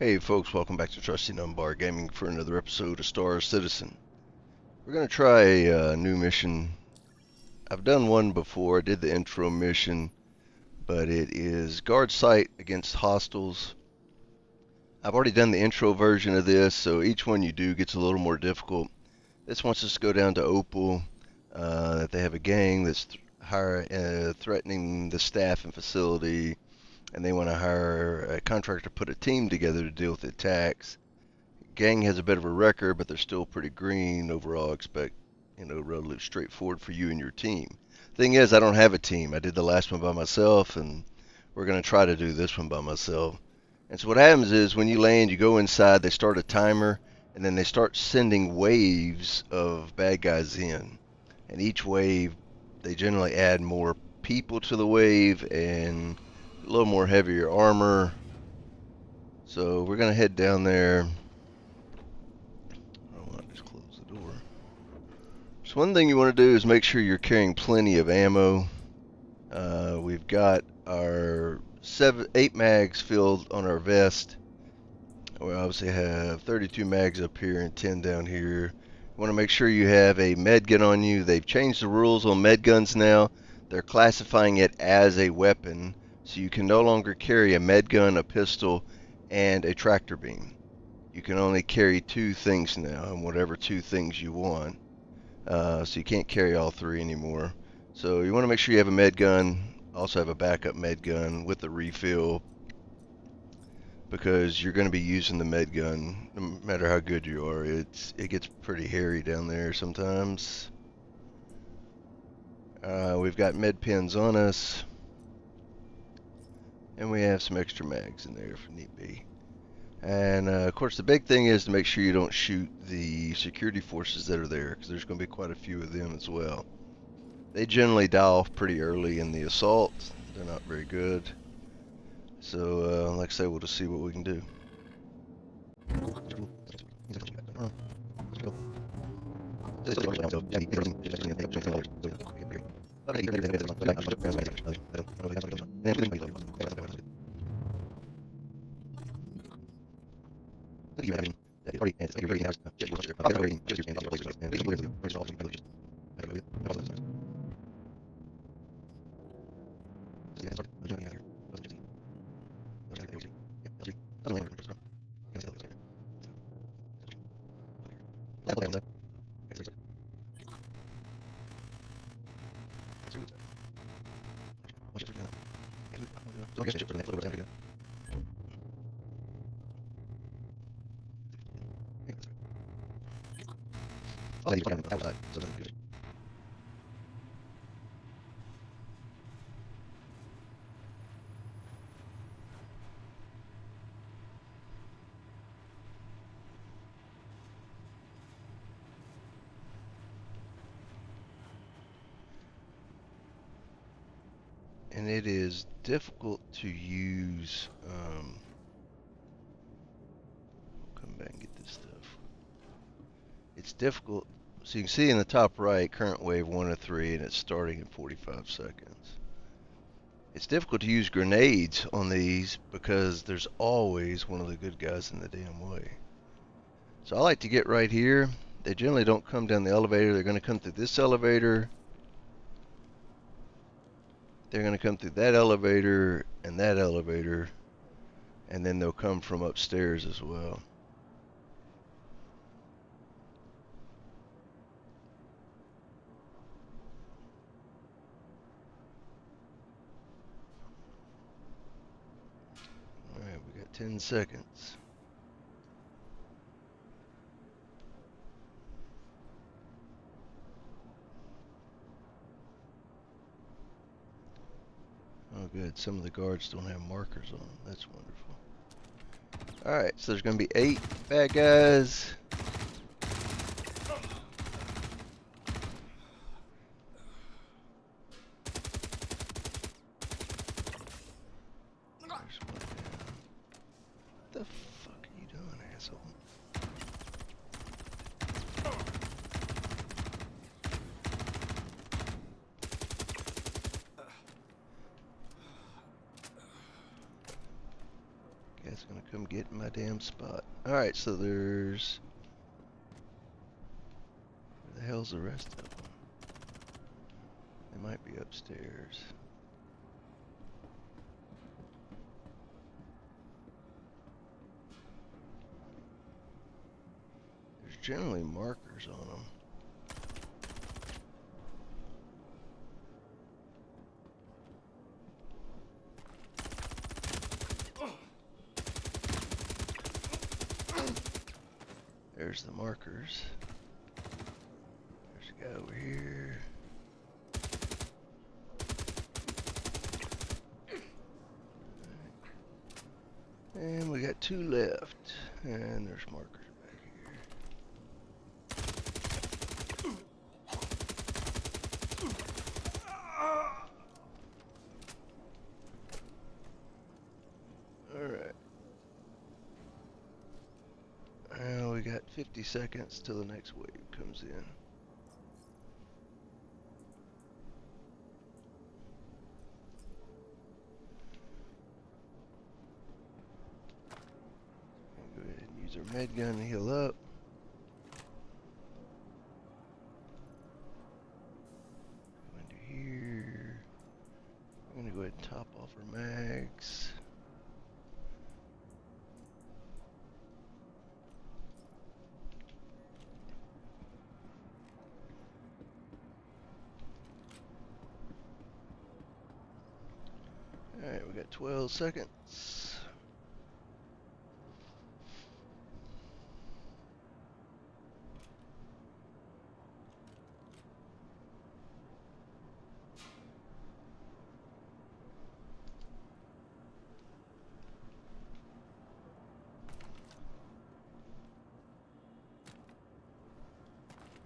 Hey folks, welcome back to Trusty Numbar Gaming for another episode of Star Citizen. We're going to try a new mission. I've done one before, I did the intro mission, but it is guard site against hostiles. I've already done the intro version of this, so each one you do gets a little more difficult. This wants us to go down to Opal, that they have a gang that's threatening the staff and facility, and they want to hire a contractor to put a team together to deal with the attacks. Gang has a bit of a record, but they're still pretty green. Overall, expect, relatively straightforward for you and your team. Thing is, I don't have a team. I did the last one by myself, and we're going to try to do this one by myself. And so what happens is when you land, you go inside, they start a timer, and then they start sending waves of bad guys in. And each wave, they generally add more people to the wave and a little more heavier armor. So we're going to head down there. Just close the door. So one thing you want to do is make sure you're carrying plenty of ammo. We've got our 8 mags filled on our vest. We obviously have 32 mags up here and 10 down here. You want to make sure you have a med gun on you. They've changed the rules on med guns now. They're classifying it as a weapon, so you can no longer carry a med gun, a pistol, and a tractor beam. You can only carry 2 things now, and whatever 2 things you want. So you can't carry all 3 anymore. So you want to make sure you have a med gun. Also have a backup med gun with a refill, because you're going to be using the med gun no matter how good you are. It gets pretty hairy down there sometimes. We've got med pens on us, and we have some extra mags in there if need be. And of course the big thing is to make sure you don't shoot the security forces that are there, because there's going to be quite a few of them as well. They generally die off pretty early in the assault. They're not very good. So like I say, we'll just see what we can do. And it is difficult to use. Come back and get this stuff. It's difficult. So you can see in the top right, current wave 1 of 3, and it's starting in 45 seconds. It's difficult to use grenades on these because there's always one of the good guys in the damn way. So I like to get right here. They generally don't come down the elevator. They're going to come through this elevator. They're going to come through that elevator, and then they'll come from upstairs as well. Alright, we got 10 seconds. Oh good, some of the guards don't have markers on them. That's wonderful. Alright, so there's going to be 8 bad guys. There's one down. What the fuck are you doing, asshole? Guess It's gonna come get in my damn spot. Alright, so there's... Where the hell's the rest of them? They might be upstairs. There's generally markers on them. There's the markers. There's a guy over here. And we got 2 left. And there's markers back here. Alright. And we got 50 seconds till the next wave comes in. Go ahead and use our med gun to heal up. Go into here. I'm gonna go ahead and top off our mags. Alright, we got 12 seconds.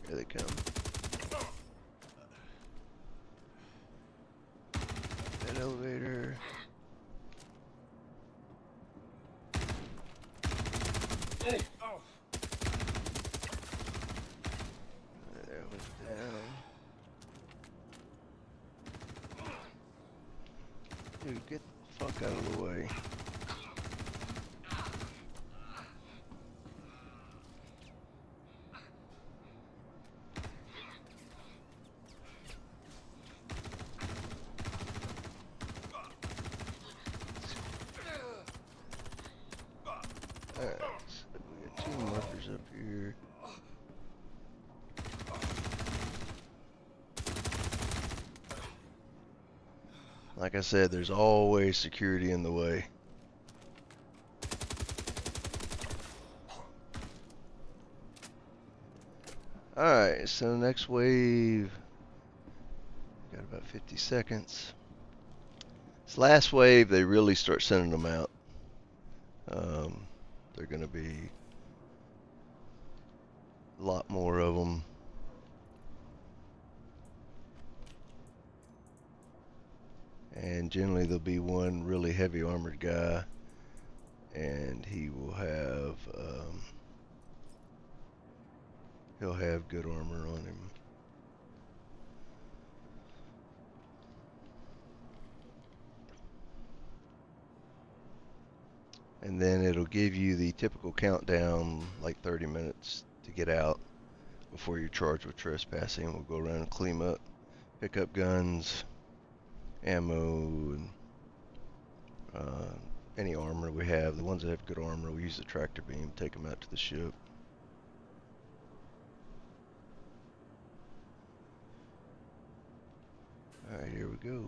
Here they come. That elevator. Oh. There it was down. Dude, get the fuck out of the way. Alright, so we got 2 markers up here. Like I said, there's always security in the way. Alright, so next wave, got about 50 seconds. This last wave, they really start sending them out. They're going to be a lot more of them. And generally there'll be one really heavy armored guy, and he will have he'll have good armor on him. And then it'll give you the typical countdown, like 30 minutes to get out before you're charged with trespassing. We'll go around and clean up, pick up guns, ammo, and any armor we have. The ones that have good armor, we use the tractor beam, take them out to the ship. Alright, here we go.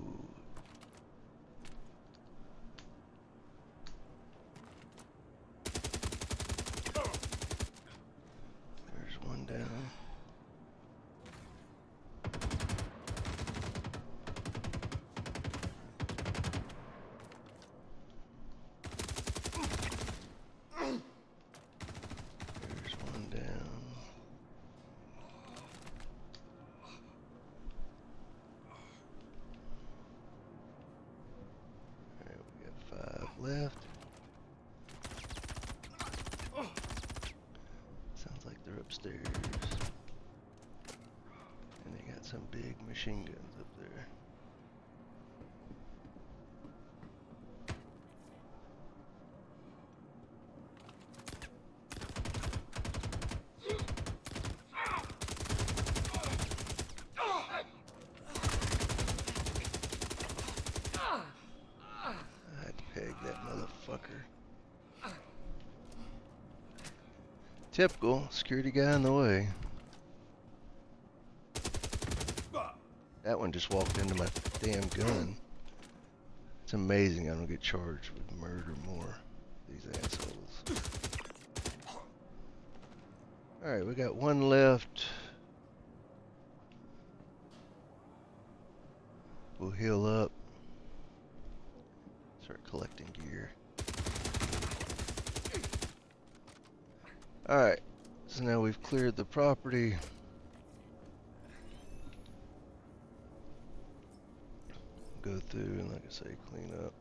There's one down. There's one down. Alright, we got 5 left. Sounds like they're upstairs. And they got some big machine guns up there. Typical security guy in the way. That one just walked into my damn gun. It's amazing I don't get charged with murder more. These assholes. Alright, we got one left. We'll heal up. Start collecting gear. Alright, so now we've cleared the property. Go through and, like I say, clean up.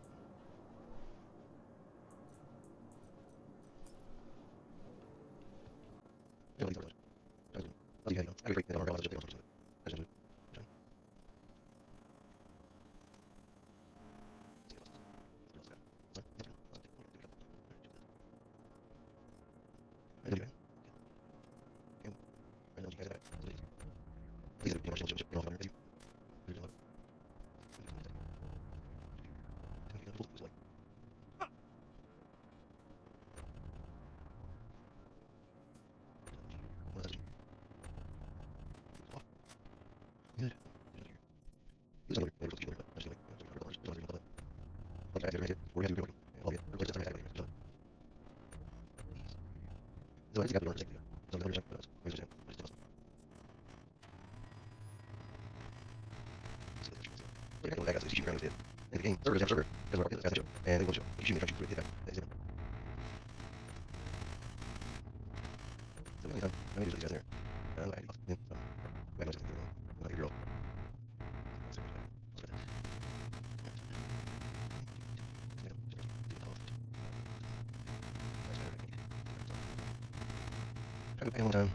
Time.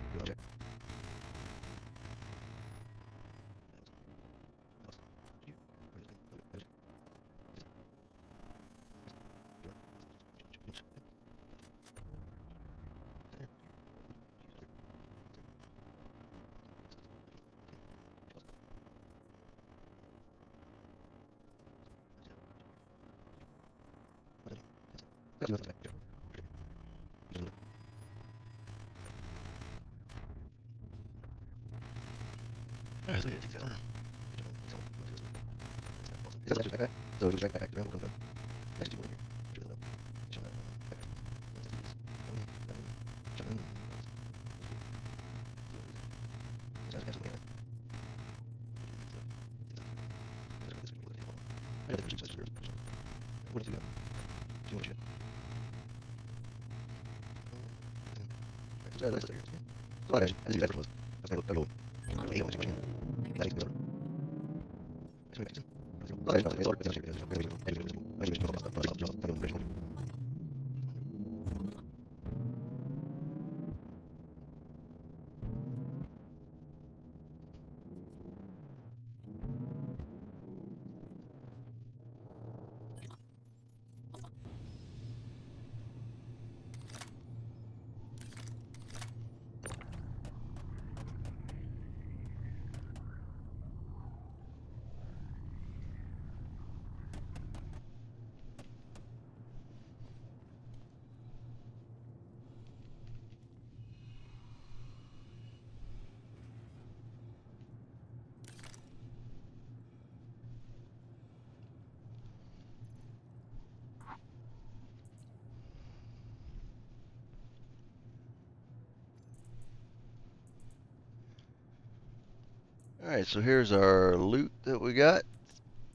Alright, so here's our loot that we got.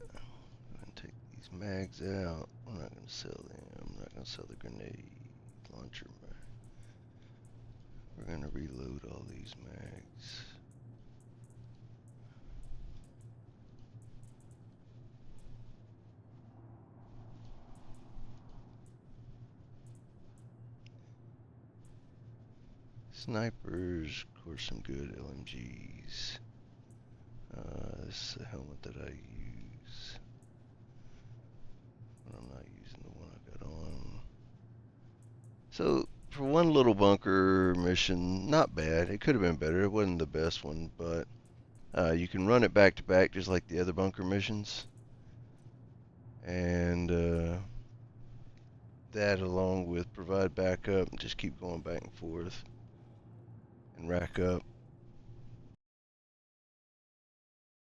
I'm going to take these mags out. I'm not going to sell them. I'm not going to sell the grenade launcher. We're going to reload all these mags. Snipers, of course, some good LMGs. This is the helmet that I use. But I'm not using the one I got on. So, for one little bunker mission, not bad. It could have been better. It wasn't the best one, but you can run it back to back just like the other bunker missions. And that, along with provide backup and just keep going back and forth. and rack up.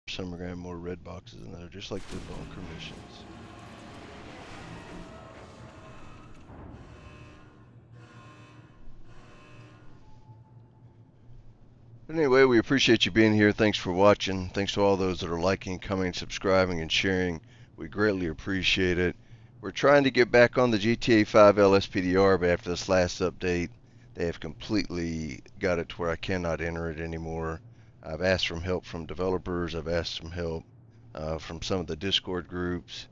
Some are going to have more red boxes in there, just like the bunker missions. But anyway, we appreciate you being here. Thanks for watching. Thanks to all those that are liking, commenting, subscribing, and sharing. We greatly appreciate it. We're trying to get back on the GTA 5 LSPDR, but after this last update, they have completely got it to where I cannot enter it anymore. I've asked for help from developers. I've asked some help from some of the Discord groups.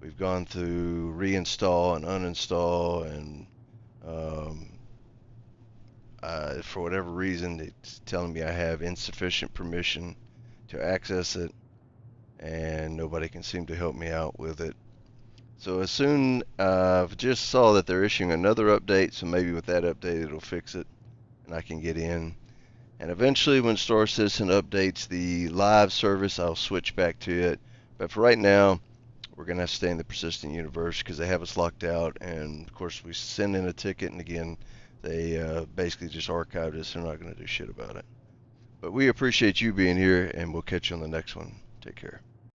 We've gone through reinstall and uninstall, and for whatever reason, it's telling me I have insufficient permission to access it, and nobody can seem to help me out with it. So as soon I've just saw that they're issuing another update, so maybe with that update it'll fix it and I can get in. And eventually when Star Citizen updates the live service, I'll switch back to it. But for right now, we're going to have to stay in the persistent universe because they have us locked out. And of course we send in a ticket, and again, they basically just archived us. They're not going to do shit about it. But we appreciate you being here, and we'll catch you on the next one. Take care.